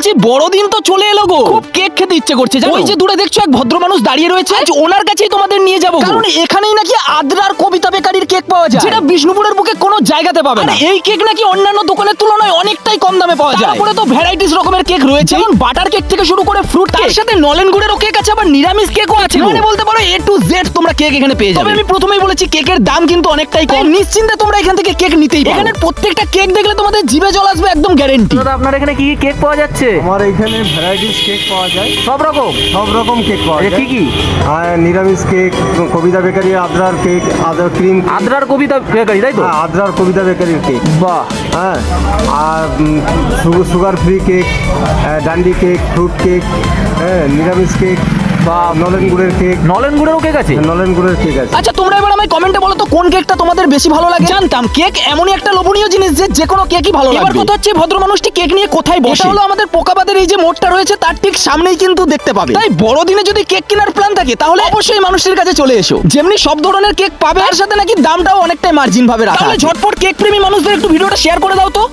বলছি বড়দিন তো চলে এলো গো, খুব কেক খেতে ইচ্ছে করছে জানো। ওই যে দূরে দেখছো এক ভদ্র মানুষ দাঁড়িয়ে রয়েছে, আজ ওনার কাছেই তোমাদের নিয়ে যাবো, কারণ এখানেই নাকি আদ্রার কবিতা বেকারির কেক পাওয়া যায়, যেটা বিষ্ণুপুরের বুকে কোনো জায়গাতে পাবে না। এই কেক নাকি অন্যান্য দোকানের তুলনায় অনেকটাই কম দামে পাওয়া যায়। তারপরে তো ভ্যারাইটিস রকমের কেক রয়েছে, যেমন বাটার কেক থেকে শুরু করে ফ্রুট কেক, তার সাথে নলেন গুড়েরও কেক আছে, আবার নিরামিষ কেকও আছে। মানে বলতে পারো A to Z তোমরা কেক এখানে পেয়ে যাবে। তবে আমি প্রথমেই বলেছি কেকের দাম কিন্তু অনেকটাই কম, নিশ্চিন্তে তোমরা এখান থেকে কেক নিতেই পারো। এখানের প্রত্যেকটা কেক দেখলে তোমাদের জিভে জল আসবে, একদম গ্যারান্টি। দাদা আপনার এখানে কি কি কেক পাওয়া যাচ্ছে? আমার এইখানে ভ্যারাইটিস কেক পাওয়া যায়, সব রকম কেক পাওয়া যায়। কি কি? আর নিরামিষ কেক, কবিতা বেকারি, আদ্রার কেক, আদ্রার ক্রিম, আদ্রার কবিতা বেকারি, তাই তো? আদ্রার কবিতা বেকারির কেক। বাহ। হ্যাঁ, আর সুগার ফ্রি কেক, ডান্ডি কেক, ফ্রুট কেক, হ্যাঁ, নিরামিষ কেক বা নলেন গুড়ের কেক। নলেন গুড়েরও কেক আছে? নলেন গুড়ের কেক আছে। আচ্ছা তোমরা এবার আমায় কমেন্টে বলো তো কোন কেকটা তোমাদের বেশি ভালো লাগে। জানতাম কেক এমনই একটা লোভনীয় জিনিস যে কোনো কেকই ভালো লাগবে। এবার কথা হচ্ছে ভদ্র মানুষটি কেক নিয়ে কোথায় বসে। এটা হলো আমাদের পোকাবাদের এই যে মোড়টা রয়েছে তার ঠিক সামনেই কিন্তু দেখতে পাবে। তাই বড়দিনে যদি কেক কেনার প্ল্যান থাকে তাহলে অবশ্যই মানুষটির কাছে চলে এসো। যেমনি সব ধরনের কেক পাবে, তার সাথে নাকি দামটাও অনেকটাই মার্জিন ভাবে রাখা। তাহলে ঝটপট কেক প্রেমী মানুষদের একটু ভিডিওটা শেয়ার করে দাও তো।